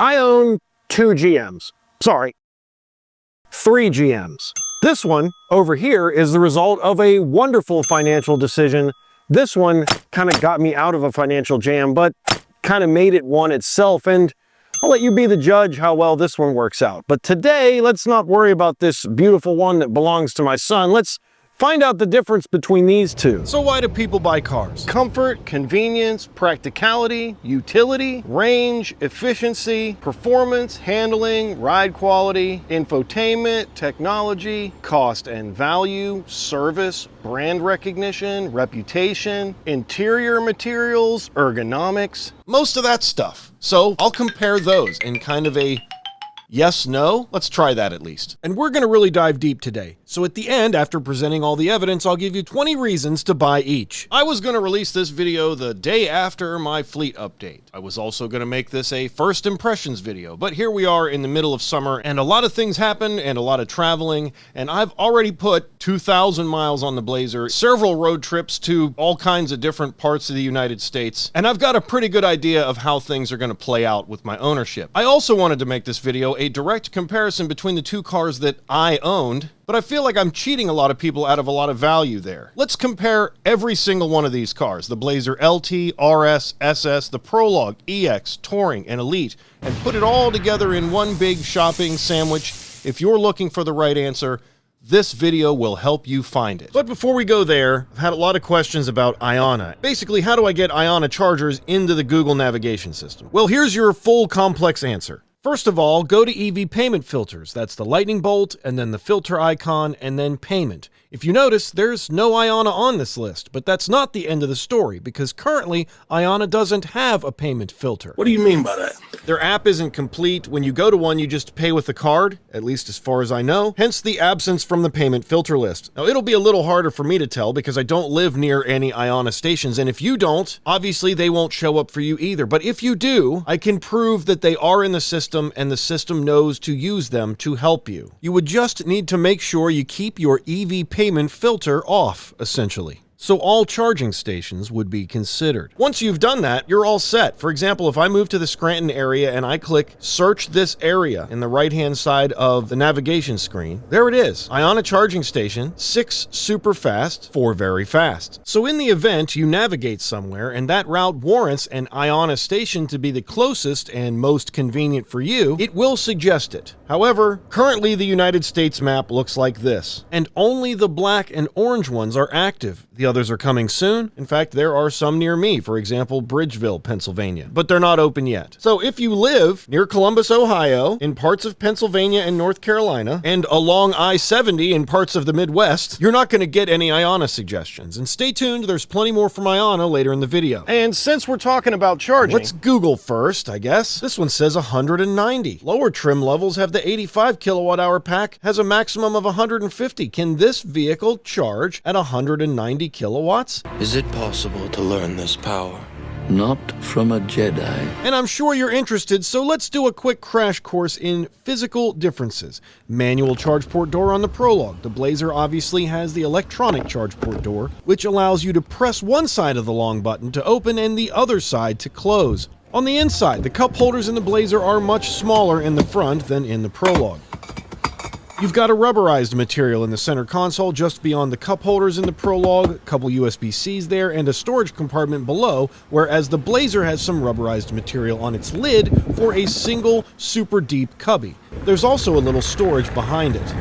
I own 2 GMs. Sorry, 3 GMs. This one over here is the result of a wonderful financial decision. This one kind of got me out of a financial jam, but kind of made it one itself, and I'll let you be the judge how well this one works out. But today, let's not worry about this beautiful one that belongs to my son. Let's find out the difference between these two. So why do people buy cars? Comfort, convenience, practicality, utility, range, efficiency, performance, handling, ride quality, infotainment, technology, cost and value, service, brand recognition, reputation, interior materials, ergonomics. Most of that stuff. So I'll compare those in kind of a yes, no? Let's try that at least. And we're gonna really dive deep today. So at the end, after presenting all the evidence, I'll give you 20 reasons to buy each. I was gonna release this video the day after my fleet update. I was also gonna make this a first impressions video, but here we are in the middle of summer and a lot of things happen and a lot of traveling, and I've already put 2,000 miles on the Blazer, several road trips to all kinds of different parts of the United States, and I've got a pretty good idea of how things are gonna play out with my ownership. I also wanted to make this video a direct comparison between the two cars that I owned, but I feel like I'm cheating a lot of people out of a lot of value there. Let's compare every single one of these cars, the Blazer LT, RS, SS, the Prologue, EX, Touring, and Elite, and put it all together in one big shopping sandwich. If you're looking for the right answer, this video will help you find it. But before we go there, I've had a lot of questions about Ionna. Basically, how do I get Ionna chargers into the Google navigation system? Well, here's your full complex answer. First of all, go to EV payment filters. That's the lightning bolt, and then the filter icon, and then payment. If you notice, there's no Ionna on this list, but that's not the end of the story, because currently, Ionna doesn't have a payment filter. What do you mean by that? Their app isn't complete. When you go to one, you just pay with a card, at least as far as I know, hence the absence from the payment filter list. Now, it'll be a little harder for me to tell because I don't live near any Ionna stations, and if you don't, obviously they won't show up for you either. But if you do, I can prove that they are in the system and the system knows to use them to help you. You would just need to make sure you keep your EV payment filter off, essentially. So all charging stations would be considered. Once you've done that, you're all set. For example, if I move to the Scranton area and I click search this area in the right-hand side of the navigation screen, there it is. Ionna charging station, 6 super fast, 4 very fast. So in the event you navigate somewhere and that route warrants an Ionna station to be the closest and most convenient for you, it will suggest it. However, currently the United States map looks like this, and only the black and orange ones are active. The others are coming soon. In fact, there are some near me, for example, Bridgeville, Pennsylvania, but they're not open yet. So if you live near Columbus, Ohio, in parts of Pennsylvania and North Carolina, and along I-70 in parts of the Midwest, you're not going to get any Ionna suggestions. And stay tuned, there's plenty more from Ionna later in the video. And since we're talking about charging, let's Google first, I guess. This one says 190. Lower trim levels have the 85 kilowatt hour pack, has a maximum of 150. Can this vehicle charge at 190 kilowatts? Is it possible to learn this power? Not from a Jedi. And I'm sure you're interested, so let's do a quick crash course in physical differences. Manual charge port door on the Prologue. The Blazer obviously has the electronic charge port door, which allows you to press one side of the long button to open and the other side to close. On the inside, the cup holders in the Blazer are much smaller in the front than in the Prologue. You've got a rubberized material in the center console just beyond the cup holders in the Prologue, a couple USB-Cs there, and a storage compartment below, whereas the Blazer has some rubberized material on its lid for a single super deep cubby. There's also a little storage behind it.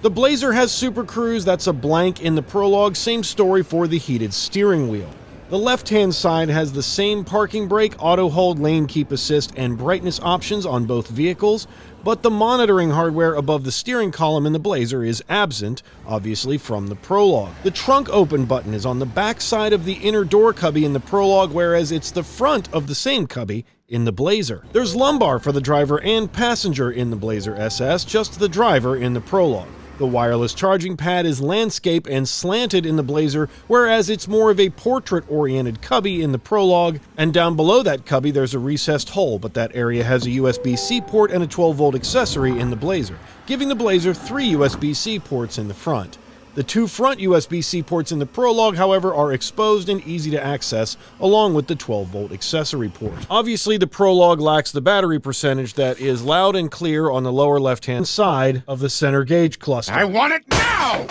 The Blazer has Super Cruise, that's a blank in the Prologue, same story for the heated steering wheel. The left-hand side has the same parking brake, auto hold, lane keep assist, and brightness options on both vehicles, but the monitoring hardware above the steering column in the Blazer is absent, obviously from the Prologue. The trunk open button is on the back side of the inner door cubby in the Prologue, whereas it's the front of the same cubby in the Blazer. There's lumbar for the driver and passenger in the Blazer SS, just the driver in the Prologue. The wireless charging pad is landscape and slanted in the Blazer, whereas it's more of a portrait-oriented cubby in the Prologue, and down below that cubby there's a recessed hole, but that area has a USB-C port and a 12-volt accessory in the Blazer, giving the Blazer 3 USB-C ports in the front. The two front USB-C ports in the Prologue, however, are exposed and easy to access, along with the 12-volt accessory port. Obviously, the Prologue lacks the battery percentage that is loud and clear on the lower left-hand side of the center gauge cluster. I want it now!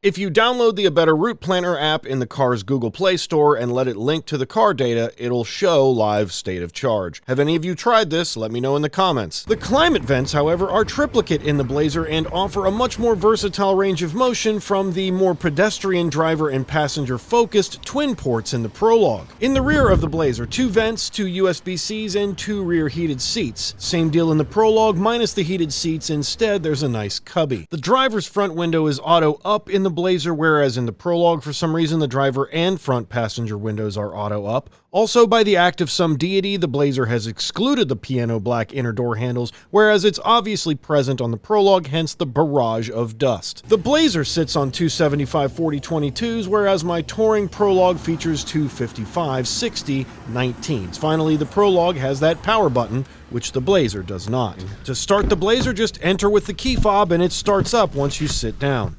If you download the A Better Route Planner app in the car's Google Play Store and let it link to the car data, it'll show live state of charge. Have any of you tried this? Let me know in the comments. The climate vents, however, are triplicate in the Blazer and offer a much more versatile range of motion from the more pedestrian driver and passenger focused twin ports in the Prologue. In the rear of the Blazer, 2 vents, 2 USB-Cs, and 2 rear heated seats. Same deal in the Prologue, minus the heated seats. Instead, there's a nice cubby. The driver's front window is auto up in the Blazer, whereas in the Prologue, for some reason, the driver and front passenger windows are auto up. Also, by the act of some deity, the Blazer has excluded the piano black inner door handles, whereas it's obviously present on the Prologue, hence the barrage of dust. The Blazer sits on two 75/40/22s, whereas my touring Prologue features two 55/60/19s. Finally, the Prologue has that power button, which the Blazer does not. To start the Blazer, just enter with the key fob and it starts up once you sit down.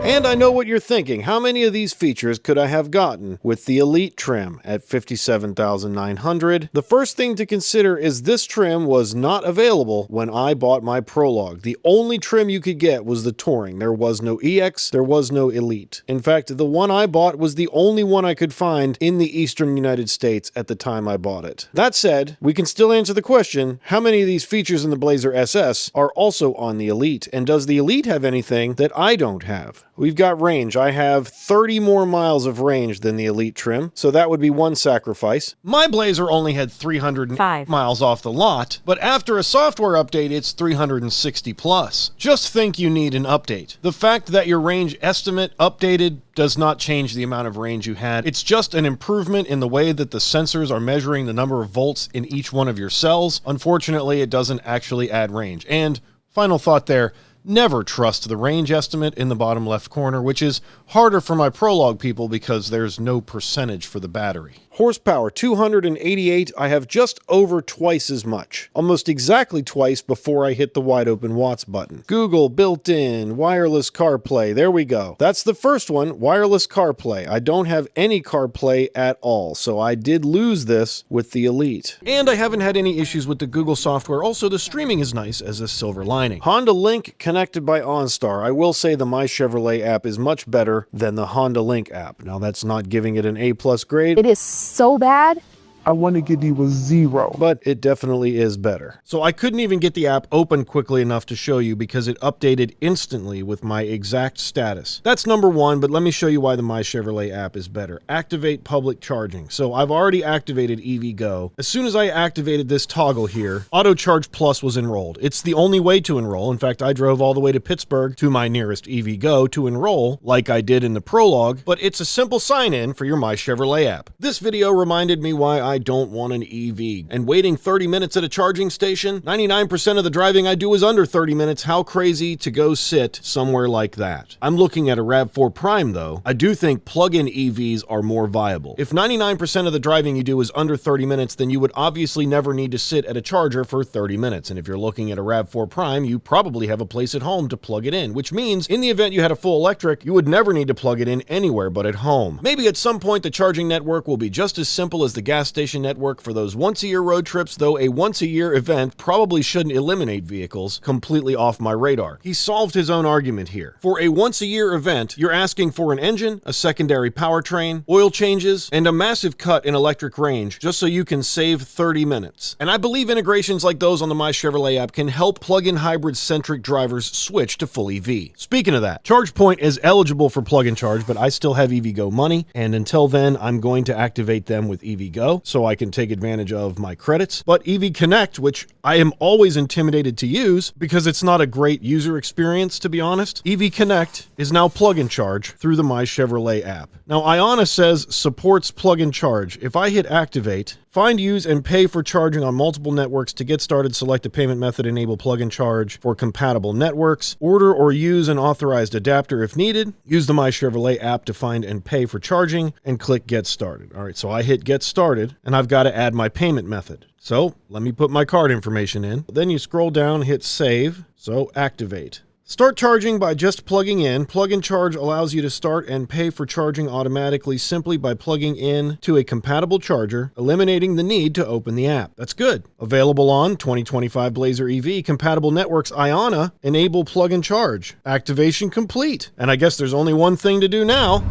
And I know what you're thinking, how many of these features could I have gotten with the Elite trim at $57,900? The first thing to consider is this trim was not available when I bought my Prologue. The only trim you could get was the Touring. There was no EX, there was no Elite. In fact, the one I bought was the only one I could find in the eastern United States at the time I bought it. That said, we can still answer the question, how many of these features in the Blazer SS are also on the Elite? And does the Elite have anything that I don't have? We've got range. I have 30 more miles of range than the Elite trim, so that would be one sacrifice. My Blazer only had 305 miles off the lot, but after a software update, it's 360 plus. Just think you need an update. The fact that your range estimate updated does not change the amount of range you had. It's just an improvement in the way that the sensors are measuring the number of volts in each one of your cells. Unfortunately, it doesn't actually add range. And final thought there, never trust the range estimate in the bottom left corner, which is harder for my Prologue people because there's no percentage for the battery. Horsepower, 288. I have just over twice as much. Almost exactly twice before I hit the wide open watts button. Google built-in, wireless CarPlay. There we go. That's the first one, wireless CarPlay. I don't have any CarPlay at all, so I did lose this with the Elite. And I haven't had any issues with the Google software. Also, the streaming is nice as a silver lining. Honda Link connected by OnStar. I will say the MyChevrolet app is much better than the Honda Link app. Now, that's not giving it an A+ grade. It is so bad. I want to give you a 0. But it definitely is better. So I couldn't even get the app open quickly enough to show you because it updated instantly with my exact status. That's number one, but let me show you why the MyChevrolet app is better. Activate public charging. So I've already activated EVgo. As soon as I activated this toggle here, Auto Charge Plus was enrolled. It's the only way to enroll. In fact, I drove all the way to Pittsburgh to my nearest EVgo to enroll, like I did in the Prologue, but it's a simple sign-in for your MyChevrolet app. This video reminded me why I don't want an EV. And waiting 30 minutes at a charging station, 99% of the driving I do is under 30 minutes. How crazy to go sit somewhere like that. I'm looking at a RAV4 Prime though. I do think plug-in EVs are more viable. If 99% of the driving you do is under 30 minutes, then you would obviously never need to sit at a charger for 30 minutes. And if you're looking at a RAV4 Prime, you probably have a place at home to plug it in, which means in the event you had a full electric, you would never need to plug it in anywhere but at home. Maybe at some point the charging network will be just as simple as the gas station network for those once-a-year road trips, though a once-a-year event probably shouldn't eliminate vehicles completely off my radar. He solved his own argument here. For a once-a-year event, you're asking for an engine, a secondary powertrain, oil changes, and a massive cut in electric range just so you can save 30 minutes. And I believe integrations like those on the MyChevrolet app can help plug-in hybrid-centric drivers switch to full EV. Speaking of that, ChargePoint is eligible for plug-in charge, but I still have EVgo money, and until then, I'm going to activate them with EVgo so I can take advantage of my credits. But EV Connect, which I am always intimidated to use because it's not a great user experience, to be honest, EV Connect is now plug-in charge through the MyChevrolet app. Now, Ionna says supports plug-in charge. If I hit activate, Find, use, and pay for charging on multiple networks. To get started, select a payment method, enable plug and charge for compatible networks. Order or use an authorized adapter if needed. Use the MyChevrolet app to find and pay for charging, and click Get Started. All right, so I hit Get Started, and I've got to add my payment method. So let me put my card information in. Then you scroll down, hit Save, so Activate. Start charging by just plugging in. Plug and Charge allows you to start and pay for charging automatically simply by plugging in to a compatible charger, eliminating the need to open the app. That's good. Available on 2025 Blazer EV, compatible networks Ionna, enable plug and charge. Activation complete. And I guess there's only one thing to do now.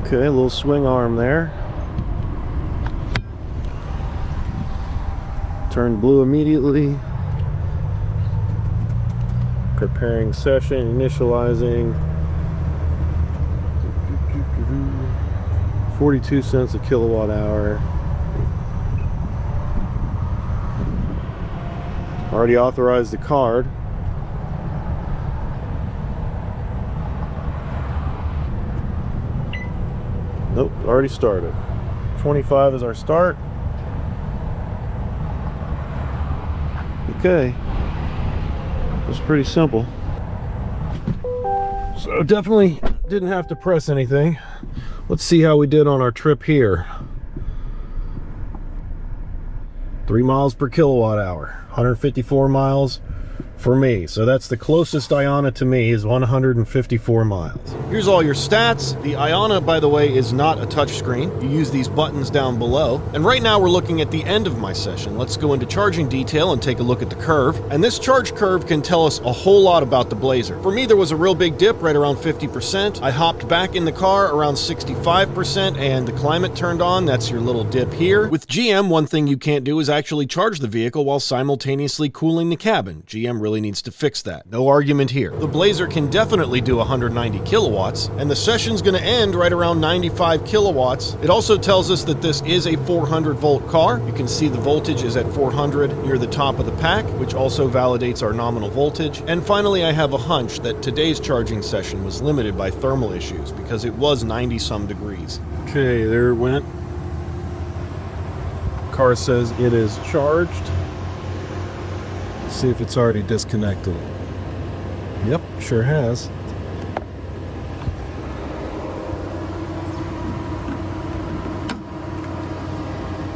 Okay, a little swing arm there. Turned blue immediately. Preparing session, initializing. 42 cents a kilowatt hour. Already authorized the card. Nope, already started. 25 is our start. Okay. It's pretty simple. So definitely didn't have to press anything. Let's see how we did on our trip here. 3 miles per kilowatt hour, 154 miles for me. So that's the closest Ionna to me is 154 miles. Here's all your stats. The Ionna, by the way, is not a touchscreen. You use these buttons down below. And right now we're looking at the end of my session. Let's go into charging detail and take a look at the curve. And this charge curve can tell us a whole lot about the Blazer. For me, there was a real big dip right around 50%. I hopped back in the car around 65% and the climate turned on. That's your little dip here. With GM, one thing you can't do is actually charge the vehicle while simultaneously cooling the cabin. GM really needs to fix that. No argument here. The Blazer can definitely do 190 kilowatts, and the session's going to end right around 95 kilowatts. It also tells us that this is a 400 volt car. You can see the voltage is at 400 near the top of the pack, which also validates our nominal voltage. And finally, I have a hunch that today's charging session was limited by thermal issues because it was 90 some degrees. Okay, there it went. Car says it is charged. See if it's already disconnected. Yep, sure has.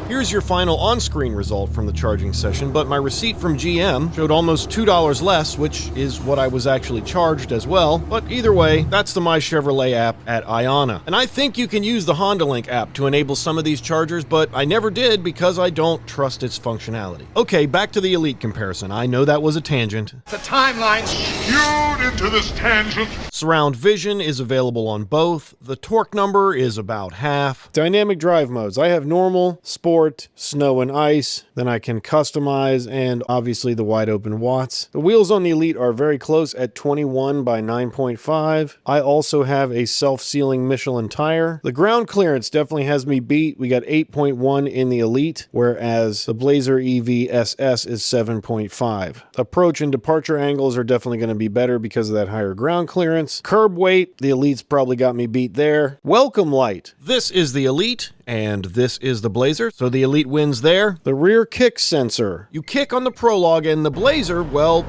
Here's your final on-screen result from the charging session, but my receipt from GM showed almost $2 less, which is what I was actually charged as well. But either way, that's the MyChevrolet app at Ionna. And I think you can use the Honda Link app to enable some of these chargers, but I never did because I don't trust its functionality. Okay, back to the Elite comparison. I know that was a tangent. The timeline skewed into this tangent. Surround vision is available on both. The torque number is about half. Dynamic drive modes. I have normal, sport, snow and ice. Then I can customize and obviously the wide open watts. The wheels on the Elite are very close at 21 by 9.5. I also have a self-sealing Michelin tire. The ground clearance definitely has me beat. We got 8.1 in the Elite, whereas the Blazer EV SS is 7.5. Approach and departure angles are definitely going to be better because of that higher ground clearance. Curb weight, the Elite's probably got me beat there. Welcome light. This is the Elite, and this is the Blazer, so the Elite wins there. The rear kick sensor. You kick on the Prologue, and the Blazer, well,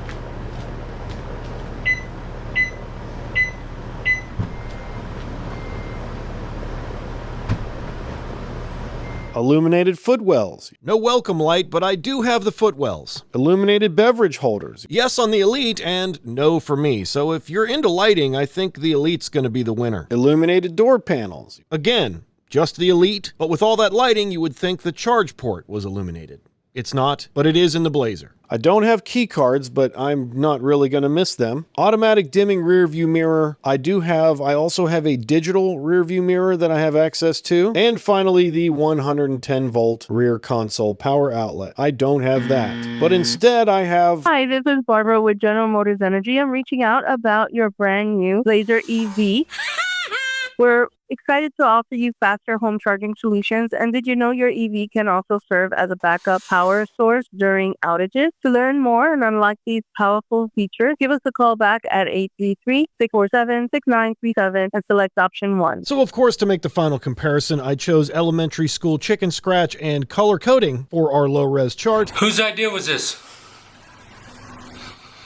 illuminated footwells. No welcome light, but I do have the footwells. Illuminated beverage holders. Yes on the Elite, and no for me. So if you're into lighting, I think the Elite's going to be the winner. Illuminated door panels. Again, just the Elite, but with all that lighting, you would think the charge port was illuminated. It's not, but it is in the Blazer. I don't have key cards, but I'm not really going to miss them. Automatic dimming rear view mirror. I also have a digital rear view mirror that I have access to. And finally, the 110 volt rear console power outlet. I don't have that, but instead I have... Hi, this is Barbara with General Motors Energy. I'm reaching out about your brand new Blazer EV. We're excited to offer you faster home charging solutions. And did you know your EV can also serve as a backup power source during outages? To learn more and unlock these powerful features, give us a call back at 833-647-6937 and select option 1. So, of course, to make the final comparison, I chose elementary school chicken scratch and color coding for our low-res chart. Whose idea was this?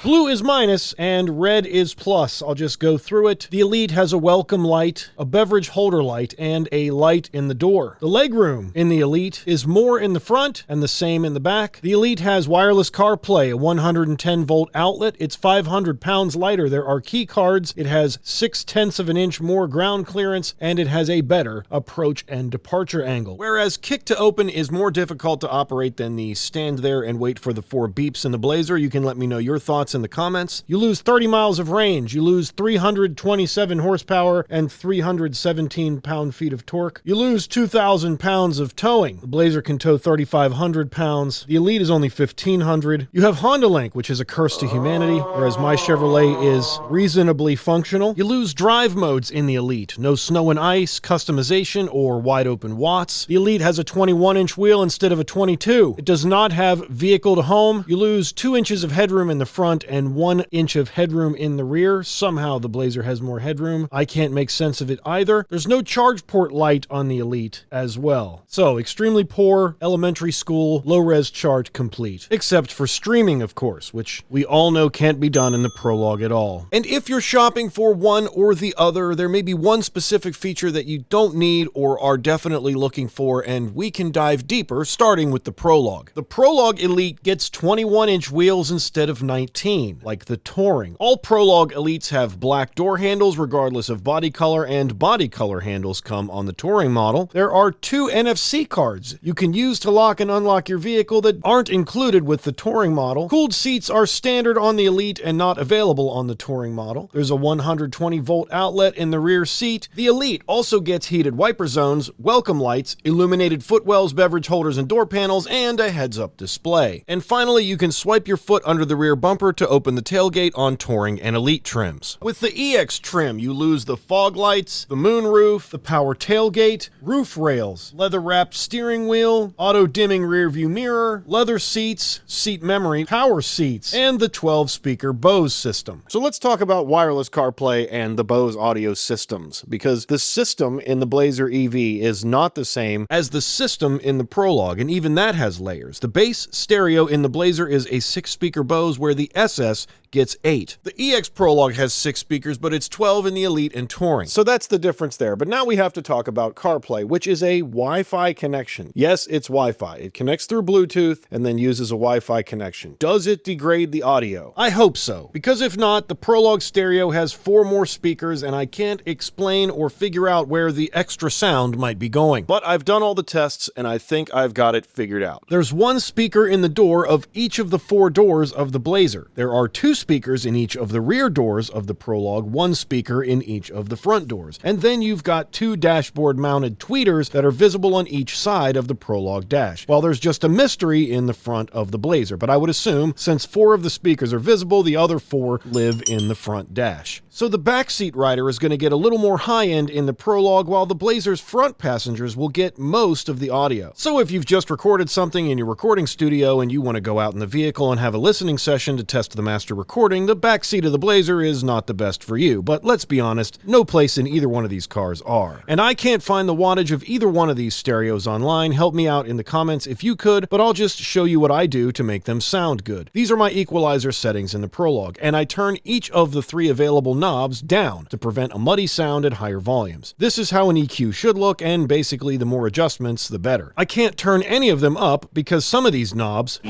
Blue is minus and red is plus. I'll just go through it. The Elite has a welcome light, a beverage holder light, and a light in the door. The legroom in the Elite is more in the front and the same in the back. The Elite has wireless CarPlay, a 110-volt outlet. It's 500 pounds lighter. There are key cards. It has 0.6 of an inch more ground clearance, and it has a better approach and departure angle. Whereas kick to open is more difficult to operate than the stand there and wait for the 4 beeps in the Blazer. You can let me know your thoughts in the comments. You lose 30 miles of range. You lose 327 horsepower and 317 pound-feet of torque. You lose 2,000 pounds of towing. The Blazer can tow 3,500 pounds. The Elite is only 1,500. You have Honda Link, which is a curse to humanity, whereas MyChevrolet is reasonably functional. You lose drive modes in the Elite. No snow and ice, customization, or wide-open watts. The Elite has a 21-inch wheel instead of a 22. It does not have vehicle to home. You lose 2 inches of headroom in the front and 1 inch of headroom in the rear. Somehow the Blazer has more headroom. I can't make sense of it either. There's no charge port light on the Elite as well. So extremely poor elementary school low-res chart complete. Except for streaming, of course, which we all know can't be done in the Prologue at all. And if you're shopping for one or the other, there may be one specific feature that you don't need or are definitely looking for, and we can dive deeper, starting with the Prologue. The Prologue Elite gets 21-inch wheels instead of 19. Like the Touring. All Prologue Elites have black door handles regardless of body color, and body color handles come on the Touring model. There are 2 NFC cards you can use to lock and unlock your vehicle that aren't included with the Touring model. Cooled seats are standard on the Elite and not available on the Touring model. There's a 120-volt outlet in the rear seat. The Elite also gets heated wiper zones, welcome lights, illuminated footwells, beverage holders and door panels, and a heads-up display. And finally, you can swipe your foot under the rear bumper to open the tailgate on Touring and Elite trims. With the EX trim, you lose the fog lights, the moonroof, the power tailgate, roof rails, leather-wrapped steering wheel, auto-dimming rear-view mirror, leather seats, seat memory, power seats, and the 12-speaker Bose system. So let's talk about wireless CarPlay and the Bose audio systems, because the system in the Blazer EV is not the same as the system in the Prologue, and even that has layers. The bass stereo in the Blazer is a 6-speaker Bose, where the SS gets 8. The EX Prologue has 6 speakers, but it's 12 in the Elite and Touring. So that's the difference there. But now we have to talk about CarPlay, which is a Wi-Fi connection. Yes, it's Wi-Fi. It connects through Bluetooth and then uses a Wi-Fi connection. Does it degrade the audio? I hope so, because if not, the Prologue stereo has 4 more speakers, and I can't explain or figure out where the extra sound might be going. But I've done all the tests, and I think I've got it figured out. There's 1 speaker in the door of each of the 4 doors of the Blazer. There are 2 speakers in each of the rear doors of the Prologue, 1 speaker in each of the front doors. And then you've got 2 dashboard-mounted tweeters that are visible on each side of the Prologue dash. Well, there's just a mystery in the front of the Blazer, but I would assume since 4 of the speakers are visible, the other 4 live in the front dash. So the backseat rider is going to get a little more high-end in the Prologue, while the Blazer's front passengers will get most of the audio. So if you've just recorded something in your recording studio and you want to go out in the vehicle and have a listening session to test the master recording, the backseat of the Blazer is not the best for you. But let's be honest, no place in either one of these cars are. And I can't find the wattage of either one of these stereos online. Help me out in the comments if you could, but I'll just show you what I do to make them sound good. These are my equalizer settings in the Prologue, and I turn each of the 3 available knobs down to prevent a muddy sound at higher volumes. This is how an EQ should look, and basically the more adjustments, the better. I can't turn any of them up because some of these knobs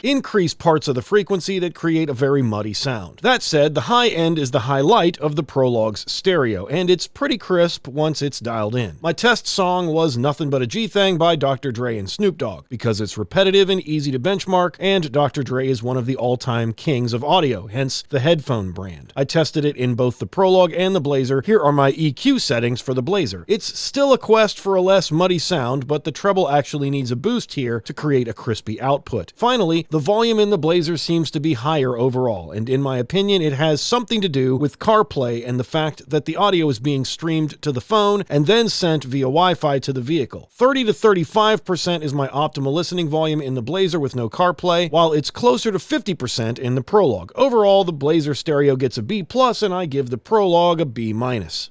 increase parts of the frequency that create a very muddy sound. That said, the high end is the highlight of the Prologue's stereo, and it's pretty crisp once it's dialed in. My test song was Nothing But a G-Thang by Dr. Dre and Snoop Dogg, because it's repetitive and easy to benchmark, and Dr. Dre is one of the all-time kings of audio, hence the headphone brand. I tested it in both the Prologue and the Blazer. Here are my EQ settings for the Blazer. It's still a quest for a less muddy sound, but the treble actually needs a boost here to create a crispy output. Finally, the volume in the Blazer seems seems to be higher overall, and in my opinion, it has something to do with CarPlay and the fact that the audio is being streamed to the phone and then sent via Wi-Fi to the vehicle. 30 to 35% is my optimal listening volume in the Blazer with no CarPlay, while it's closer to 50% in the Prologue. Overall, the Blazer stereo gets a B+, and I give the Prologue a B-.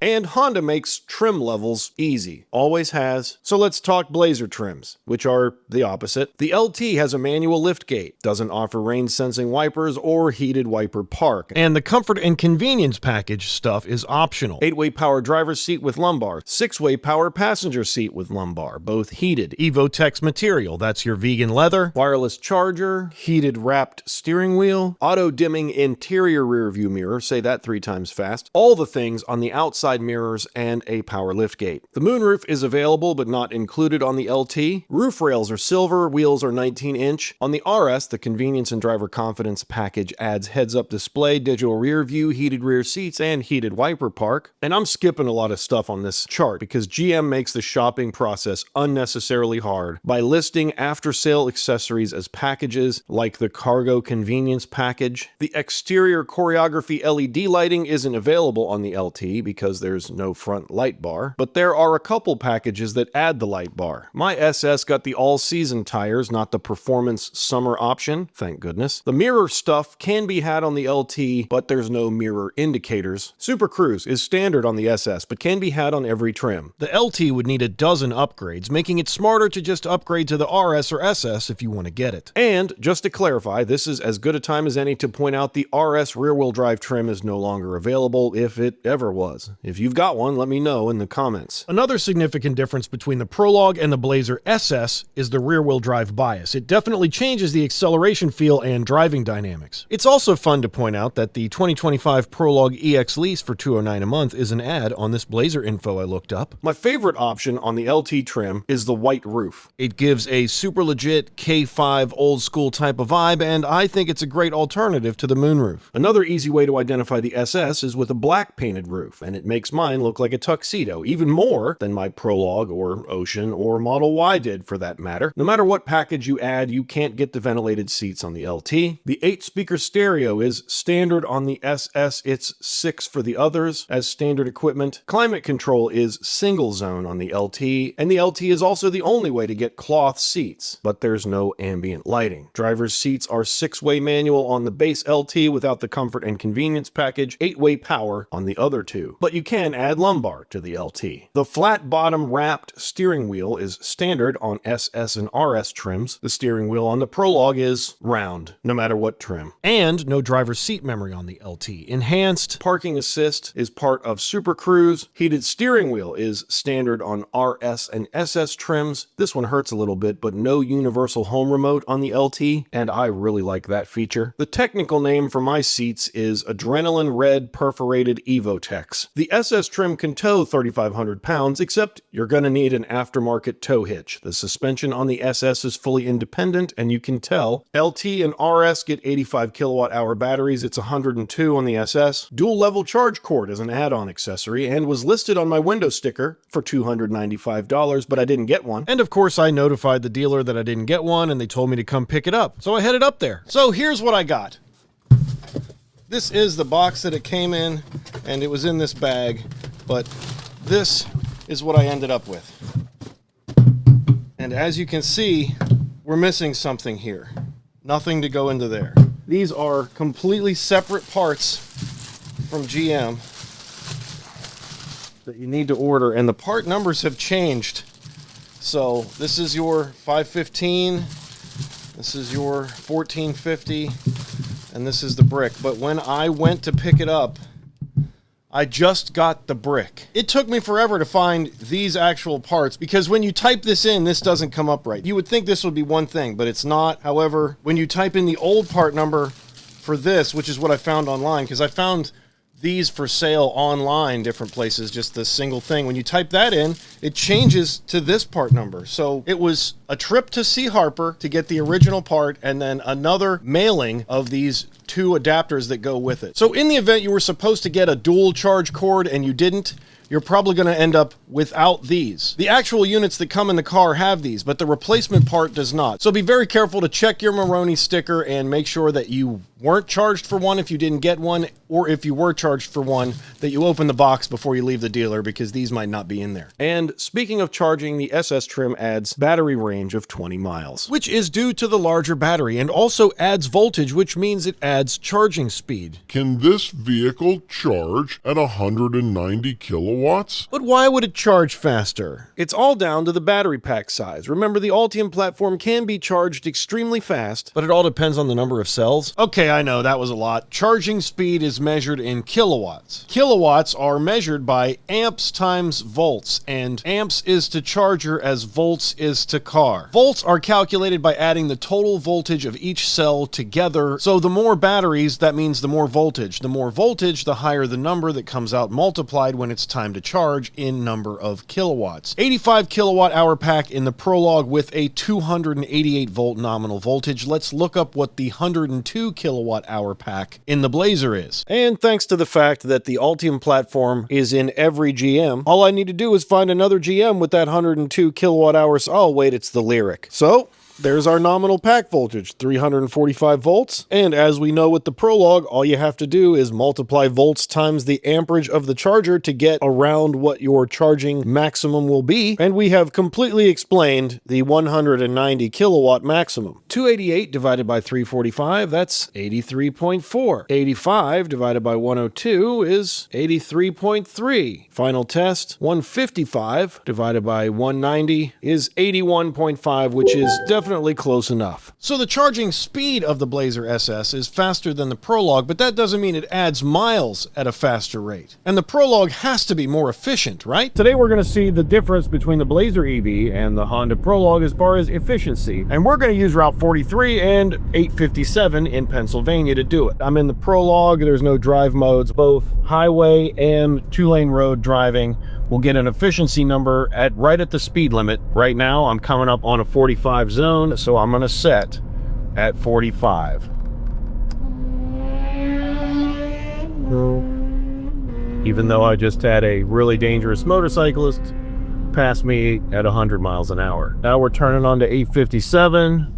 And Honda makes trim levels easy. Always has. So let's talk Blazer trims, which are the opposite. The LT has a manual liftgate, doesn't offer rain-sensing wipers or heated wiper park. And the comfort and convenience package stuff is optional. 8-way power driver's seat with lumbar, 6-way power passenger seat with lumbar, both heated. Evotex material, that's your vegan leather. Wireless charger, heated wrapped steering wheel, auto-dimming interior rear view mirror, say that 3 times fast, all the things on the outside mirrors, and a power liftgate. The moonroof is available but not included on the LT. Roof rails are silver, wheels are 19-inch. On the RS, the convenience and driver confidence package adds heads-up display, digital rear view, heated rear seats, and heated wiper park. And I'm skipping a lot of stuff on this chart because GM makes the shopping process unnecessarily hard by listing after-sale accessories as packages like the cargo convenience package. The exterior choreography LED lighting isn't available on the LT because there's no front light bar, but there are a couple packages that add the light bar. My SS got the all-season tires, not the performance summer option, thank goodness. The mirror stuff can be had on the LT, but there's no mirror indicators. Super Cruise is standard on the SS, but can be had on every trim. The LT would need a dozen upgrades, making it smarter to just upgrade to the RS or SS if you want to get it. And, just to clarify, this is as good a time as any to point out the RS rear-wheel drive trim is no longer available, if it ever was. If you've got one, let me know in the comments. Another significant difference between the Prologue and the Blazer SS is the rear-wheel drive bias. It definitely changes the acceleration feel and driving dynamics. It's also fun to point out that the 2025 Prologue EX lease for $209 a month is an ad on this Blazer info I looked up. My favorite option on the LT trim is the white roof. It gives a super legit K5 old school type of vibe, and I think it's a great alternative to the moonroof. Another easy way to identify the SS is with a black painted roof, and it makes mine look like a tuxedo, even more than my Prologue or Ocean or Model Y did for that matter. No matter what package you add, you can't get the ventilated seats on the LT. The 8-speaker stereo is standard on the SS, it's 6 for the others as standard equipment. Climate control is single zone on the LT, and the LT is also the only way to get cloth seats, but there's no ambient lighting. Driver's seats are 6-way manual on the base LT without the comfort and convenience package, 8-way power on the other two, but you can add lumbar to the LT. The flat bottom wrapped steering wheel is standard on SS and RS trims. The steering wheel on the Prologue is round, no matter what trim. And no driver's seat memory on the LT. Enhanced parking assist is part of Super Cruise. Heated steering wheel is standard on RS and SS trims. This one hurts a little bit, but no universal home remote on the LT, and I really like that feature. The technical name for my seats is Adrenaline Red Perforated Evotex. The SS trim can tow 3,500 pounds, except you're gonna need an aftermarket tow hitch. The suspension on the SS is fully independent, and you can tell. LT and RS get 85 kilowatt hour batteries. It's 102 on the SS. Dual level charge cord is an add-on accessory and was listed on my window sticker for $295, but I didn't get one. And of course I notified the dealer that I didn't get one and they told me to come pick it up. So I headed up there. So here's what I got. This is the box that it came in, and it was in this bag, but this is what I ended up with. And as you can see, we're missing something here. Nothing to go into there. These are completely separate parts from GM that you need to order, and the part numbers have changed. So this is your 515, this is your 1450, and this is the brick. But when I went to pick it up, I just got the brick. It took me forever to find these actual parts because when you type this in, this doesn't come up right. You would think this would be one thing, but it's not. However, when you type in the old part number for this, which is what I found online, because I found these for sale online, different places, just the single thing. When you type that in, it changes to this part number. So it was a trip to see Harper to get the original part and then another mailing of these 2 adapters that go with it. So in the event you were supposed to get a dual charge cord and you didn't, you're probably going to end up without these. The actual units that come in the car have these, but the replacement part does not. So be very careful to check your Moroni sticker and make sure that you weren't charged for one if you didn't get one, or if you were charged for one, that you open the box before you leave the dealer, because these might not be in there. And speaking of charging, the SS trim adds battery range of 20 miles, which is due to the larger battery, and also adds voltage, which means it adds charging speed. Can this vehicle charge at 190 kilowatts? But why would it charge faster? It's all down to the battery pack size. Remember, the Ultium platform can be charged extremely fast, but it all depends on the number of cells. Okay, I know, that was a lot. Charging speed is measured in kilowatts. Kilowatts are measured by amps times volts, and amps is to charger as volts is to car. Volts are calculated by adding the total voltage of each cell together. So the more batteries, that means the more voltage. The more voltage, the higher the number that comes out multiplied when it's time to charge in number of kilowatts. 85 kilowatt hour pack in the Prologue with a 288 volt nominal voltage. Let's look up what the 102 kilowatt hour pack in the Blazer is. And thanks to the fact that the Ultium platform is in every GM, all I need to do is find another GM with that 102 kilowatt hours. Oh wait, it's the Lyric. So there's our nominal pack voltage, 345 volts. And as we know with the Prologue, all you have to do is multiply volts times the amperage of the charger to get around what your charging maximum will be. And we have completely explained the 190 kilowatt maximum. 288 divided by 345, that's 83.4. 85 divided by 102 is 83.3. Final test, 155 divided by 190 is 81.5, which is definitely close enough. So the charging speed of the Blazer SS is faster than the Prologue, but that doesn't mean it adds miles at a faster rate. And the Prologue has to be more efficient, right? Today we're going to see the difference between the Blazer EV and the Honda Prologue as far as efficiency. And we're going to use Route 43 and 857 in Pennsylvania to do it. I'm in the Prologue, there's no drive modes, both highway and two-lane road driving. We'll get an efficiency number right at the speed limit. Right now I'm coming up on a 45 zone, so I'm going to set at 45. Even though I just had a really dangerous motorcyclist pass me at 100 miles an hour. Now we're turning on to 857.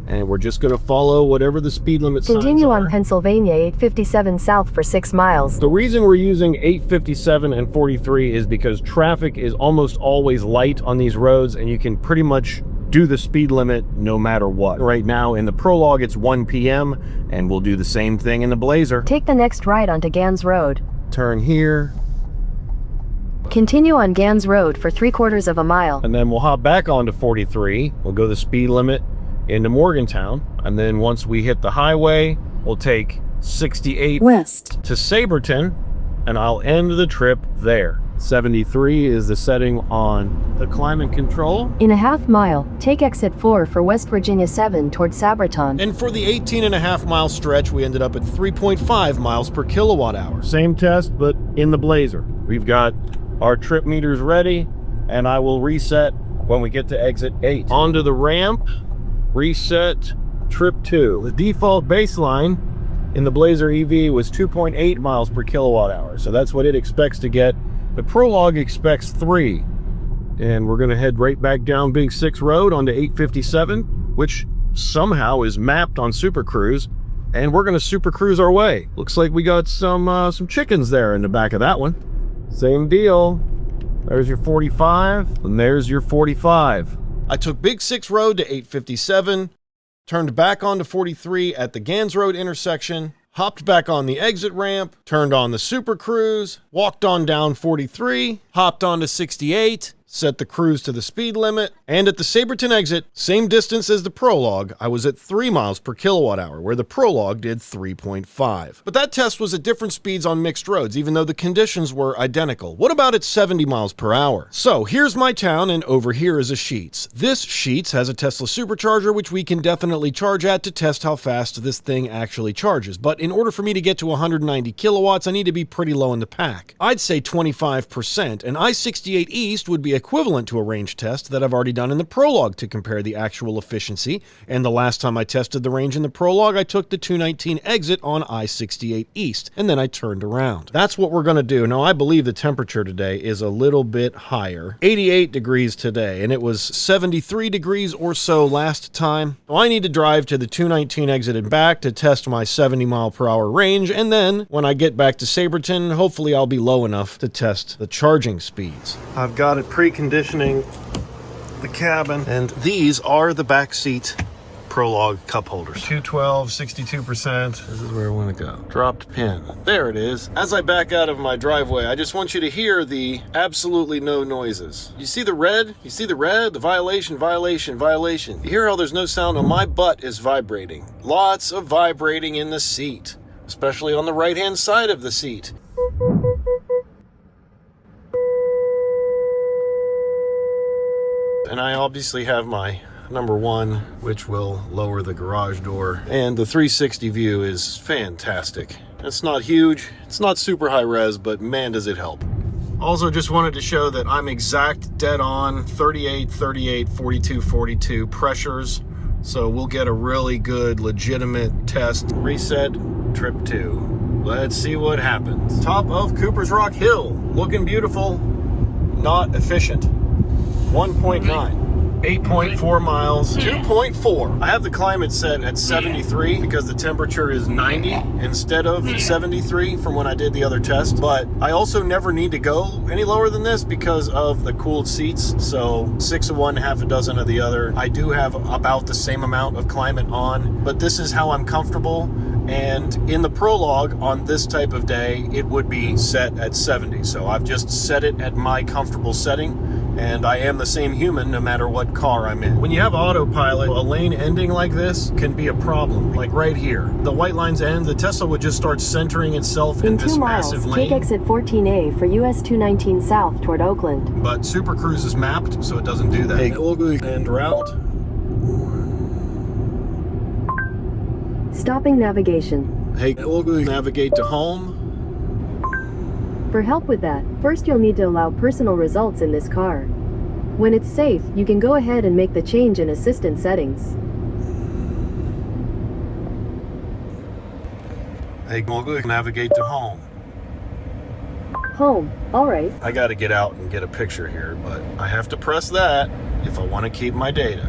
And we're just going to follow whatever the speed limit signs Continue are. on Pennsylvania 857 south for 6 miles. The reason we're using 857 and 43 is because traffic is almost always light on these roads, and you can pretty much do the speed limit no matter what. Right now in the Prologue it's 1 p.m. and we'll do the same thing in the Blazer. Take the next right onto Gans Road. Turn here, Continue on Gans Road for 3/4 of a mile. and then we'll hop back onto 43. We'll go the speed limit into Morgantown, and then once we hit the highway, we'll take 68 west to Saberton, and I'll end the trip there. 73 is the setting on the climate control. In a half mile, take exit 4 for West Virginia 7 toward Saberton. And for the 18.5 mile stretch, we ended up at 3.5 miles per kilowatt hour. Same test, but in the Blazer. We've got our trip meters ready, and I will reset when we get to exit 8. Onto the ramp, reset trip 2. The default baseline in the Blazer EV was 2.8 miles per kilowatt hour, so that's what it expects to get. The Prologue expects 3, and we're going to head right back down Big 6 Road onto 857, which somehow is mapped on Super Cruise, and we're going to Super Cruise our way. Looks like we got some chickens there in the back of that one. Same deal. There's your 45, and there's your 45. I took Big 6 Road to 857, turned back onto 43 at the Gans Road intersection, hopped back on the exit ramp, turned on the Super Cruise, walked on down 43, hopped onto 68, set the cruise to the speed limit, and at the Saberton exit, same distance as the Prologue, I was at 3 miles per kilowatt hour, where the Prologue did 3.5. But that test was at different speeds on mixed roads, even though the conditions were identical. What about at 70 miles per hour? So here's my town, and over here is a Sheetz. This Sheetz has a Tesla supercharger, which we can definitely charge at to test how fast this thing actually charges. But in order for me to get to 190 kilowatts, I need to be pretty low in the pack. I'd say 25%, and I-68 East would be a equivalent to a range test that I've already done in the Prologue to compare the actual efficiency. And the last time I tested the range in the Prologue, I took the 219 exit on I-68 East, and then I turned around. That's what we're going to do. Now, I believe the temperature today is a little bit higher. 88 degrees today, and it was 73 degrees or so last time. So I need to drive to the 219 exit and back to test my 70-mile-per-hour range, and then when I get back to Saberton, hopefully I'll be low enough to test the charging speeds. I've got it preconditioning the cabin, and these are the back seat Prologue cup holders. 212, 62%. This is where I want to go. Dropped pin. There it is. As I back out of my driveway, I just want you to hear the absolutely no noises. You see the red? You see the red? The violation, violation, violation. You hear how there's no sound? Well, my butt is vibrating. Lots of vibrating in the seat, especially on the right-hand side of the seat. And I obviously have my number one, which will lower the garage door. And the 360 view is fantastic. It's not huge, it's not super high res, but man, does it help. Also just wanted to show that I'm exact dead on 38, 38, 42, 42 pressures. So we'll get a really good, legitimate test. Reset, trip 2. Let's see what happens. Top of Cooper's Rock Hill, looking beautiful, not efficient. 1.9. 8.4 miles, 2.4. I have the climate set at 73 because the temperature is 90 instead of 73 from when I did the other test. But I also never need to go any lower than this because of the cooled seats. So 6 of one, half a dozen of the other. I do have about the same amount of climate on, but this is how I'm comfortable. And in the Prologue on this type of day, it would be set at 70. So I've just set it at my comfortable setting. And I am the same human no matter what car I'm in. When you have autopilot, a lane ending like this can be a problem. Like right here. The white lines end, the Tesla would just start centering itself in this massive lane. Take exit 14A for US 219 south toward Oakland. But Super Cruise is mapped, so it doesn't do that. Hey, and route. Stopping navigation. Hey, navigate to home. For help with that, first you'll need to allow personal results in this car. When it's safe, you can go ahead and make the change in assistant settings. Hey, navigate to home. Home, alright. I gotta get out and get a picture here, but I have to press that if I want to keep my data.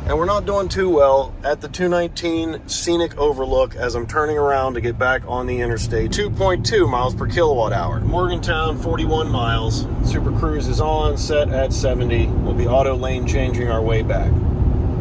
And we're not doing too well at the 219 scenic overlook as I'm turning around to get back on the interstate. 2.2 miles per kilowatt hour. Morgantown, 41 miles. Super Cruise is on, set at 70. We'll be auto lane changing our way back.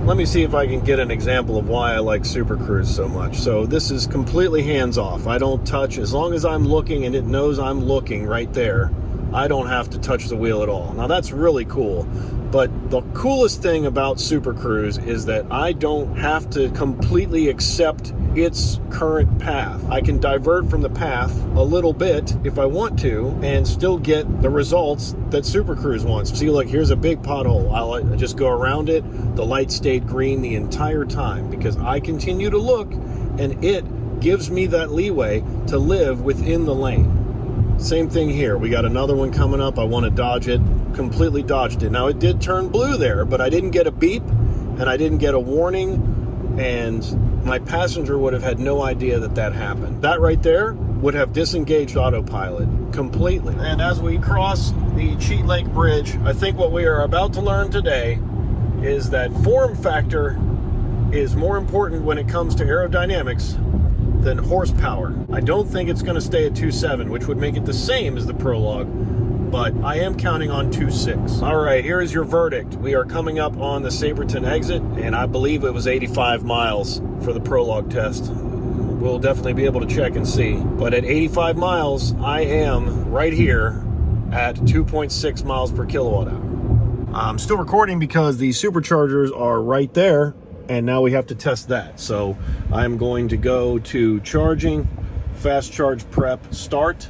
Let me see if I can get an example of why I like Super Cruise so much. So this is completely hands-off. I don't touch. As long as I'm looking and it knows I'm looking right there, I don't have to touch the wheel at all. Now that's really cool. But the coolest thing about Super Cruise is that I don't have to completely accept its current path. I can divert from the path a little bit if I want to and still get the results that Super Cruise wants. See, look, here's a big pothole. I'll just go around it. The light stayed green the entire time because I continue to look and it gives me that leeway to live within the lane. Same thing here. We got another one coming up. I want to dodge it. Completely dodged it. Now, it did turn blue there, but I didn't get a beep, and I didn't get a warning, and my passenger would have had no idea that that happened. That right there would have disengaged autopilot completely. And as we cross the Cheat Lake Bridge, I think what we are about to learn today is that form factor is more important when it comes to aerodynamics than horsepower. I don't think it's going to stay at 2.7, which would make it the same as the Prologue, but I am counting on 2.6. All right, here is your verdict. We are coming up on the Saberton exit, and I believe it was 85 miles for the Prologue test. We'll definitely be able to check and see. But at 85 miles, I am right here at 2.6 miles per kilowatt hour. I'm still recording because the superchargers are right there, and now we have to test that. So I'm going to go to charging, fast charge prep, start,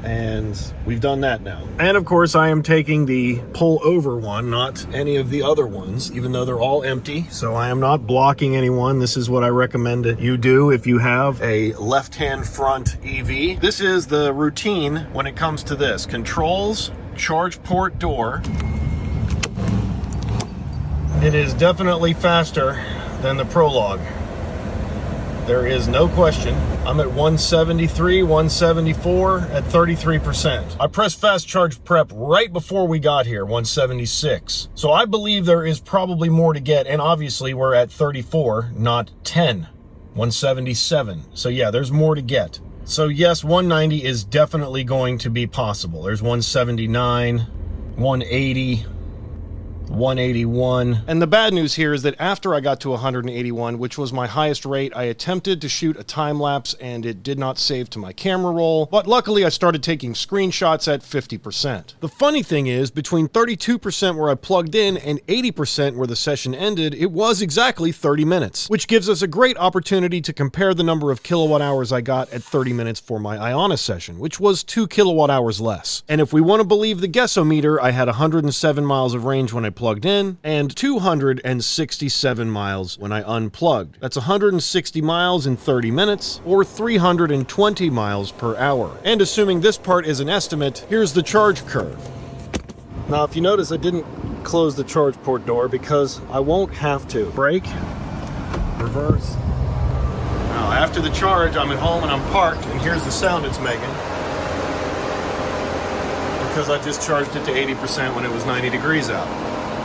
and we've done that now. And of course, I am taking the pull over one, not any of the other ones, even though they're all empty. So I am not blocking anyone. This is what I recommend that you do if you have a left-hand front EV. This is the routine when it comes to this. Controls, charge port door. It is definitely faster than the Prologue. There is no question. I'm at 173, 174 at 33%. I pressed fast charge prep right before we got here, 176. So I believe there is probably more to get, and obviously we're at 34, not 10, 177. So yeah, there's more to get. So yes, 190 is definitely going to be possible. There's 179, 180, 181. And the bad news here is that after I got to 181, which was my highest rate, I attempted to shoot a time lapse and it did not save to my camera roll, but luckily I started taking screenshots at 50%. The funny thing is, between 32% where I plugged in and 80% where the session ended, it was exactly 30 minutes, which gives us a great opportunity to compare the number of kilowatt hours I got at 30 minutes for my Ionna session, which was 2 kilowatt hours less. And if we want to believe the guessometer, I had 107 miles of range when I plugged in and 267 miles when I unplugged. That's 160 miles in 30 minutes or 320 miles per hour. And assuming this part is an estimate, here's the charge curve. Now, if you notice, I didn't close the charge port door because I won't have to. Brake, reverse. Now, after the charge, I'm at home and I'm parked, and here's the sound it's making. Because I just charged it to 80% when it was 90 degrees out.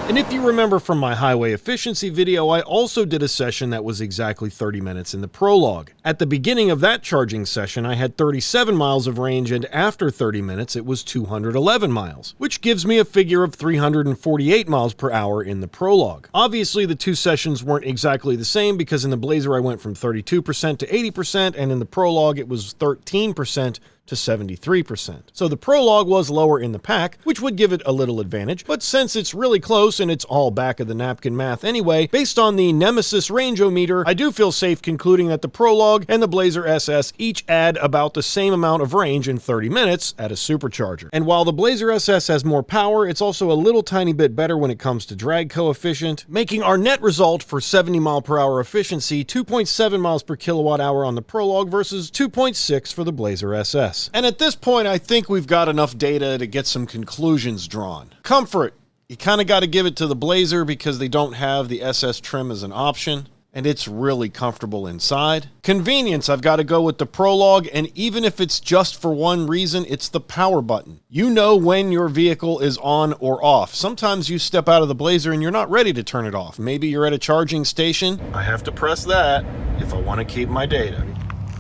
And if you remember from my highway efficiency video, I also did a session that was exactly 30 minutes in the Prologue. At the beginning of that charging session, I had 37 miles of range, and after 30 minutes, it was 211 miles, which gives me a figure of 348 miles per hour in the Prologue. Obviously, the two sessions weren't exactly the same because in the Blazer, I went from 32% to 80%, and in the Prologue, it was 13% to 73%. So the Prologue was lower in the pack, which would give it a little advantage, but since it's really close and it's all back of the napkin math anyway, based on the Nemesis rangeometer, I do feel safe concluding that the Prologue and the Blazer SS each add about the same amount of range in 30 minutes at a supercharger. And while the Blazer SS has more power, it's also a little tiny bit better when it comes to drag coefficient, making our net result for 70 mile per hour efficiency 2.7 miles per kilowatt hour on the Prologue versus 2.6 for the Blazer SS. And at this point, I think we've got enough data to get some conclusions drawn. Comfort. You kind of got to give it to the Blazer because they don't have the SS trim as an option, and it's really comfortable inside. Convenience. I've got to go with the Prologue, and even if it's just for one reason, it's the power button. You know when your vehicle is on or off. Sometimes you step out of the Blazer and you're not ready to turn it off. Maybe you're at a charging station. I have to press that if I want to keep my data.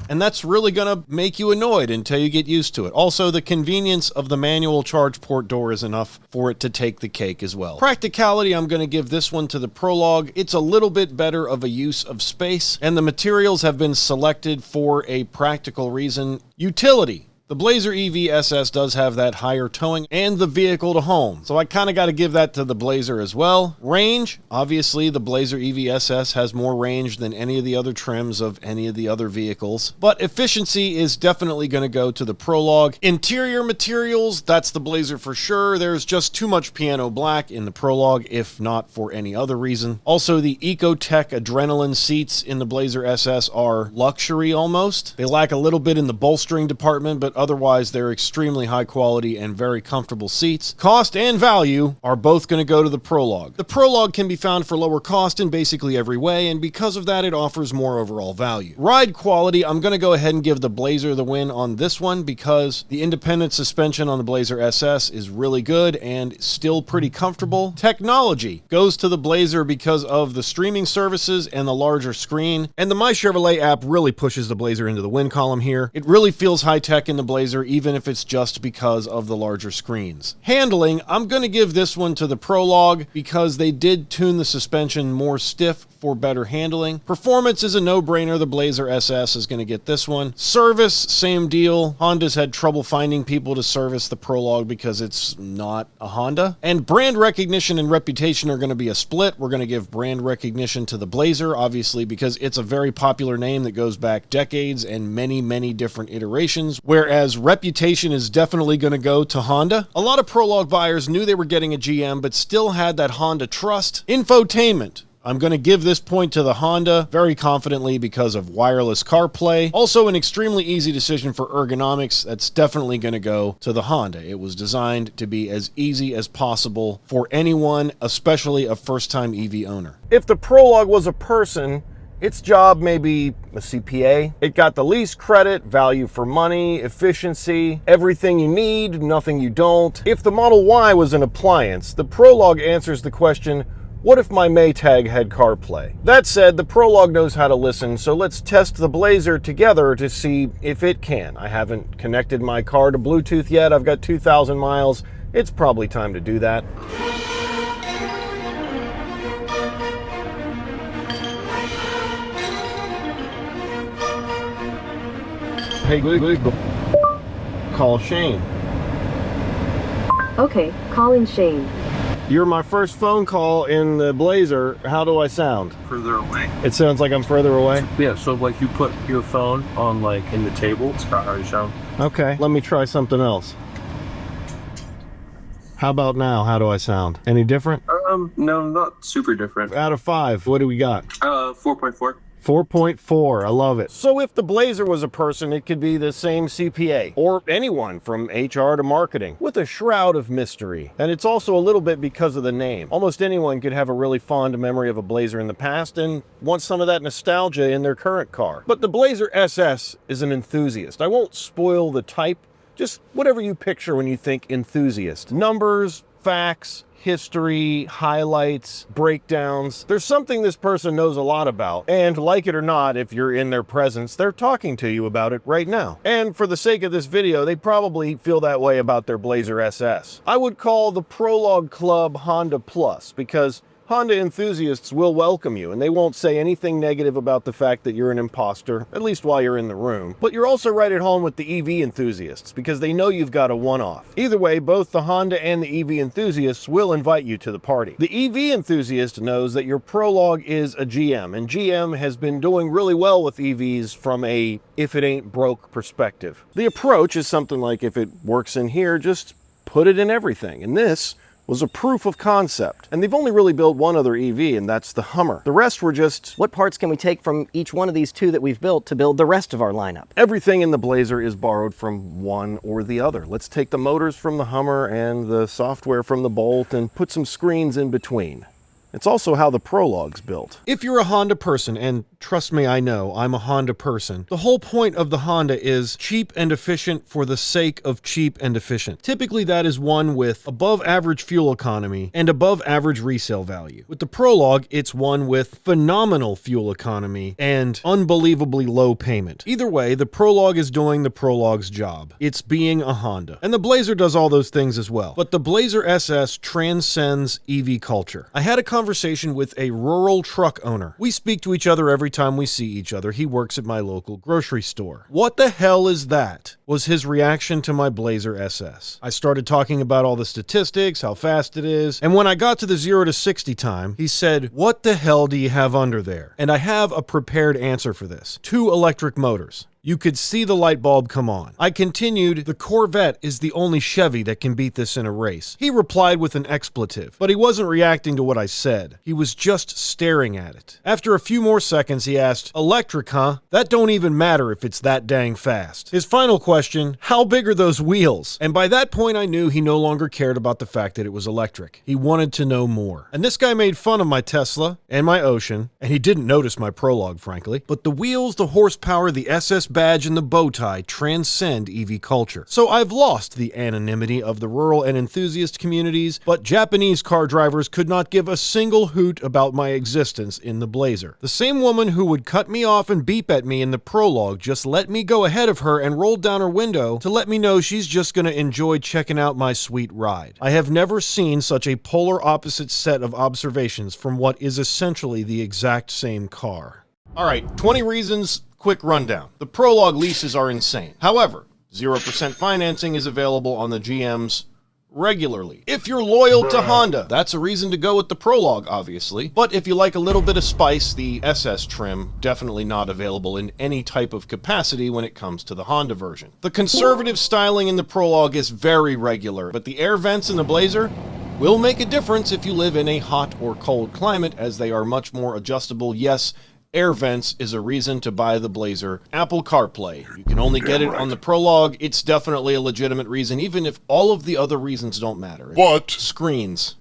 And that's really going to make you annoyed until you get used to it. Also, the convenience of the manual charge port door is enough for it to take the cake as well. Practicality, I'm going to give this one to the Prologue. It's a little bit better of a use of space, and the materials have been selected for a practical reason. Utility. The Blazer EV SS does have that higher towing and the vehicle to home, so I kind of got to give that to the Blazer as well. Range, obviously the Blazer EV SS has more range than any of the other trims of any of the other vehicles, but efficiency is definitely going to go to the Prologue. Interior materials, that's the Blazer for sure. There's just too much piano black in the Prologue, if not for any other reason. Also, the Ecotech Adrenaline seats in the Blazer SS are luxury almost. They lack a little bit in the bolstering department, but otherwise, they're extremely high quality and very comfortable seats. Cost and value are both going to go to the Prologue. The Prologue can be found for lower cost in basically every way, and because of that, it offers more overall value. Ride quality, I'm going to go ahead and give the Blazer the win on this one because the independent suspension on the Blazer SS is really good and still pretty comfortable. Technology goes to the Blazer because of the streaming services and the larger screen, and the MyChevrolet app really pushes the Blazer into the win column here. It really feels high-tech in the Blazer, even if it's just because of the larger screens. Handling, I'm going to give this one to the Prologue because they did tune the suspension more stiff for better handling. Performance is a no-brainer. The Blazer SS is going to get this one. Service, same deal. Honda's had trouble finding people to service the Prologue because it's not a Honda. And brand recognition and reputation are going to be a split. We're going to give brand recognition to the Blazer, obviously, because it's a very popular name that goes back decades and many, many different iterations, whereas whereas reputation is definitely going to go to Honda. A lot of Prologue buyers knew they were getting a GM, but still had that Honda trust. Infotainment. I'm going to give this point to the Honda very confidently because of wireless CarPlay. Also an extremely easy decision for ergonomics. That's definitely going to go to the Honda. It was designed to be as easy as possible for anyone, especially a first-time EV owner. If the Prologue was a person, its job may be a CPA. It got the least credit, value for money, efficiency, everything you need, nothing you don't. If the Model Y was an appliance, the Prologue answers the question, what if my Maytag had CarPlay? That said, the Prologue knows how to listen, so let's test the Blazer together to see if it can. I haven't connected my car to Bluetooth yet. I've got 2,000 miles. It's probably time to do that. Hey, Google, call Shane. Okay, calling Shane. You're my first phone call in the Blazer. How do I sound? Further away. It sounds like I'm further away? Yeah, so like you put your phone on like in the table, it's not how you sound. Okay, let me try something else. How about now? How do I sound? Any different? No, not super different. Out of 5, what do we got? 4.4. 4.4, I love it. So if the Blazer was a person, it could be the same CPA, or anyone from HR to marketing, with a shroud of mystery. And it's also a little bit because of the name. Almost anyone could have a really fond memory of a Blazer in the past and want some of that nostalgia in their current car. But the Blazer SS is an enthusiast. I won't spoil the type, just whatever you picture when you think enthusiast. Numbers, facts, history, highlights, breakdowns. There's something this person knows a lot about, and like it or not, if you're in their presence, they're talking to you about it right now. And for the sake of this video, they probably feel that way about their Blazer SS. I would call the Prologue Club Honda Plus, because Honda enthusiasts will welcome you, and they won't say anything negative about the fact that you're an imposter, at least while you're in the room. But you're also right at home with the EV enthusiasts, because they know you've got a one-off. Either way, both the Honda and the EV enthusiasts will invite you to the party. The EV enthusiast knows that your Prologue is a GM, and GM has been doing really well with EVs from a if it ain't broke perspective. The approach is something like, if it works in here, just put it in everything. And this was a proof of concept. And they've only really built one other EV, and that's the Hummer. The rest were just, what parts can we take from each one of these 2 that we've built to build the rest of our lineup? everything in the Blazer is borrowed from one or the other. Let's take the motors from the Hummer and the software from the Bolt and put some screens in between. It's also how the Prologue's built. If you're a Honda person, and trust me, I know, I'm a Honda person, the whole point of the Honda is cheap and efficient for the sake of cheap and efficient. Typically that is one with above average fuel economy and above average resale value. With the Prologue, it's one with phenomenal fuel economy and unbelievably low payment. Either way, the Prologue is doing the Prologue's job. It's being a Honda. And the Blazer does all those things as well. But the Blazer SS transcends EV culture. I had a conversation with a rural truck owner. We speak to each other every time we see each other. He works at my local grocery store. What the hell is that? Was his reaction to my Blazer SS. I started talking about all the statistics, how fast it is, and when I got to the 0 to 60 time, he said, what the hell do you have under there? And I have a prepared answer for this. 2 electric motors. You could see the light bulb come on. I continued, the Corvette is the only Chevy that can beat this in a race. He replied with an expletive, but he wasn't reacting to what I said. He was just staring at it. After a few more seconds, he asked, electric, huh? That don't even matter if it's that dang fast. His final question, how big are those wheels? And by that point, I knew he no longer cared about the fact that it was electric. He wanted to know more. And this guy made fun of my Tesla and my Ocean, and he didn't notice my Prologue, frankly. But the wheels, the horsepower, the SS badge, and the bow tie transcend EV culture. So I've lost the anonymity of the rural and enthusiast communities, but Japanese car drivers could not give a single hoot about my existence in the Blazer. The same woman who would cut me off and beep at me in the Prologue just let me go ahead of her and rolled down her window to let me know she's just gonna enjoy checking out my sweet ride. I have never seen such a polar opposite set of observations from what is essentially the exact same car. All right, 20 reasons. Quick rundown. The Prologue leases are insane. However, 0% financing is available on the GMs regularly. If you're loyal to Honda, that's a reason to go with the Prologue, obviously. But if you like a little bit of spice, the SS trim definitely not available in any type of capacity when it comes to the Honda version. The conservative styling in the Prologue is very regular, but the air vents in the Blazer will make a difference if you live in a hot or cold climate, as they are much more adjustable. Yes, air vents is a reason to buy the Blazer. Apple CarPlay, you can only get it on the Prologue. It's definitely a legitimate reason, even if all of the other reasons don't matter. But screens.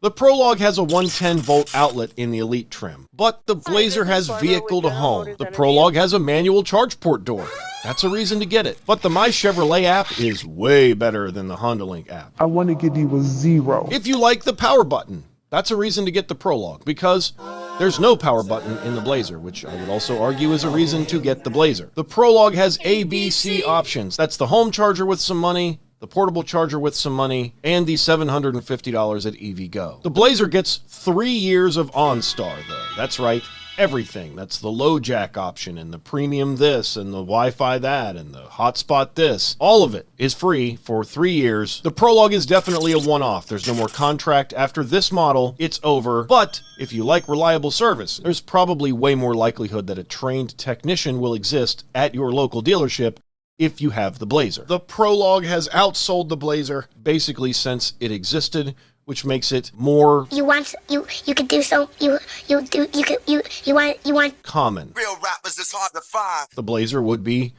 The Prologue has a 110-volt outlet in the Elite trim, but the Blazer has vehicle to home. The Prologue has a manual charge port door. That's a reason to get it. But the MyChevrolet app is way better than the Honda Link app. I want to give you a 0. If you like the power button, that's a reason to get the Prologue, because there's no power button in the Blazer, which I would also argue is a reason to get the Blazer. The Prologue has ABC options. That's the home charger with some money, the portable charger with some money, and the $750 at EVgo. The Blazer gets 3 years of OnStar, though. That's right, everything. That's the low jack option, and the premium this, and the Wi-Fi that, and the hotspot this. All of it is free for 3 years. The Prologue is definitely a one-off. There's no more contract. After this model, it's over. But if you like reliable service, there's probably way more likelihood that a trained technician will exist at your local dealership if you have the Blazer. The Prologue has outsold the Blazer basically since it existed, which makes it more you could do so you want common. Real rappers is hard to find. The Blazer would be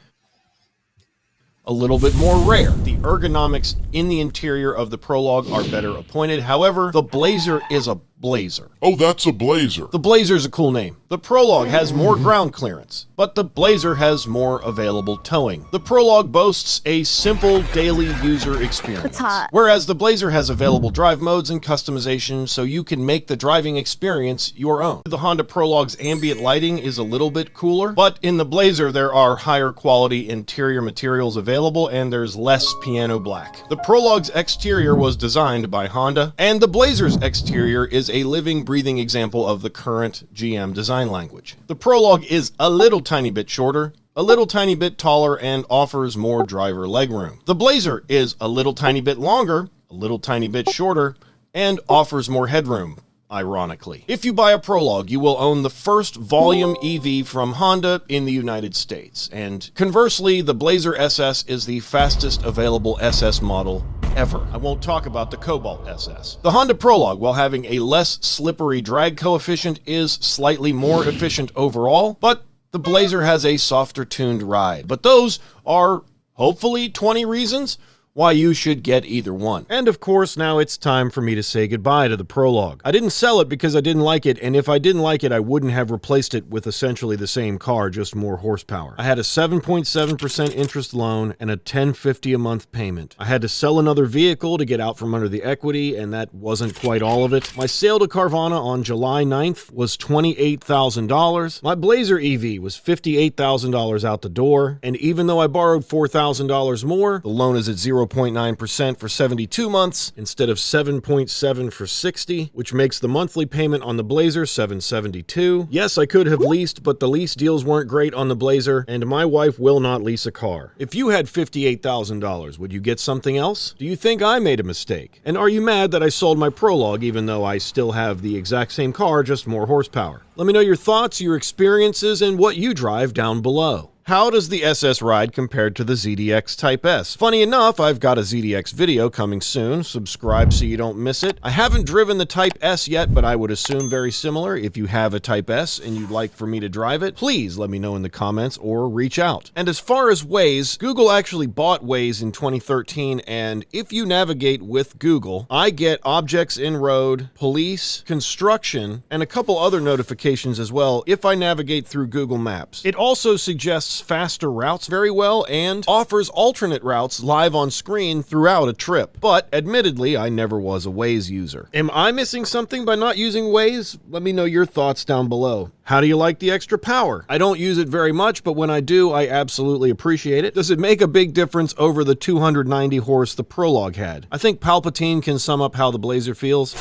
a little bit more rare. The ergonomics in the interior of the Prologue are better appointed. However, the Blazer is a Blazer. Oh, that's a Blazer. The Blazer's a cool name. The Prologue has more ground clearance, but the Blazer has more available towing. The Prologue boasts a simple daily user experience, whereas the Blazer has available drive modes and customization, so you can make the driving experience your own. The Honda Prologue's ambient lighting is a little bit cooler, but in the Blazer there are higher quality interior materials available, and there's less piano black. The Prologue's exterior was designed by Honda, and the Blazer's exterior is a living, breathing example of the current GM design language. The Prologue is a little tiny bit shorter, a little tiny bit taller, and offers more driver legroom. The Blazer is a little tiny bit longer, a little tiny bit shorter, and offers more headroom, ironically. If you buy a Prologue, you will own the first volume EV from Honda in the United States. And conversely, the Blazer SS is the fastest available SS model ever. I won't talk about the Cobalt SS. The Honda Prologue, while having a less slippery drag coefficient, is slightly more efficient overall, but the Blazer has a softer tuned ride. But those are hopefully 20 reasons why you should get either one. And of course, now it's time for me to say goodbye to the Prologue. I didn't sell it because I didn't like it, and if I didn't like it, I wouldn't have replaced it with essentially the same car, just more horsepower. I had a 7.7% interest loan and a $10.50 a month payment. I had to sell another vehicle to get out from under the equity, and that wasn't quite all of it. My sale to Carvana on July 9th was $28,000. My Blazer EV was $58,000 out the door, and even though I borrowed $4,000 more, the loan is at 0.9% for 72 months instead of 7.7 for 60, which makes the monthly payment on the Blazer $772. Yes, I could have leased, but the lease deals weren't great on the Blazer, and my wife will not lease a car. If you had $58,000, would you get something else? Do you think I made a mistake? And are you mad that I sold my Prologue even though I still have the exact same car, just more horsepower? Let me know your thoughts, your experiences, and what you drive down below. How does the SS ride compared to the ZDX Type S? Funny enough, I've got a ZDX video coming soon. Subscribe so you don't miss it. I haven't driven the Type S yet, but I would assume very similar. If you have a Type S and you'd like for me to drive it, please let me know in the comments or reach out. And as far as Waze, Google actually bought Waze in 2013, and if you navigate with Google, I get objects in road, police, construction, and a couple other notifications as well if I navigate through Google Maps. It also suggests faster routes very well and offers alternate routes live on screen throughout a trip. But admittedly, I never was a Waze user. Am I missing something by not using Waze? Let me know your thoughts down below. How do you like the extra power? I don't use it very much, but when I do, I absolutely appreciate it. Does it make a big difference over the 290 horse the Prologue had? I think Palpatine can sum up how the Blazer feels.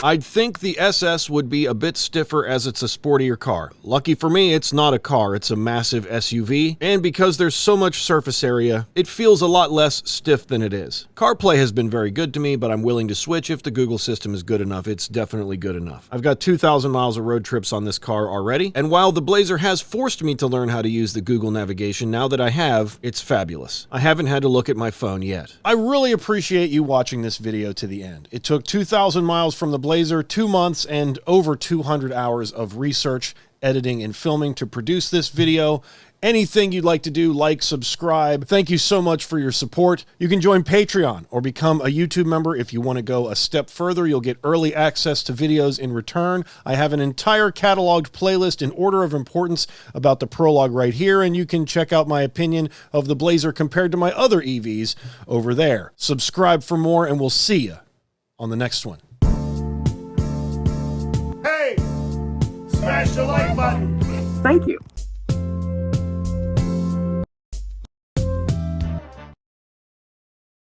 I'd think the SS would be a bit stiffer as it's a sportier car. Lucky for me, it's not a car, it's a massive SUV, and because there's so much surface area, it feels a lot less stiff than it is. CarPlay has been very good to me, but I'm willing to switch if the Google system is good enough. It's definitely good enough. I've got 2,000 miles of road trips on this car already, and while the Blazer has forced me to learn how to use the Google navigation, now that I have, it's fabulous. I haven't had to look at my phone yet. I really appreciate you watching this video to the end. It took 2,000 miles from the Blazer, 2 months, and over 200 hours of research, editing, and filming to produce this video. Anything you'd like to do, like, subscribe. Thank you so much for your support. You can join Patreon or become a YouTube member if you want to go a step further. You'll get early access to videos in return. I have an entire cataloged playlist in order of importance about the Prologue right here, and you can check out my opinion of the Blazer compared to my other EVs over there. Subscribe for more, and we'll see you on the next one. Hey! Smash the like button! Thank you.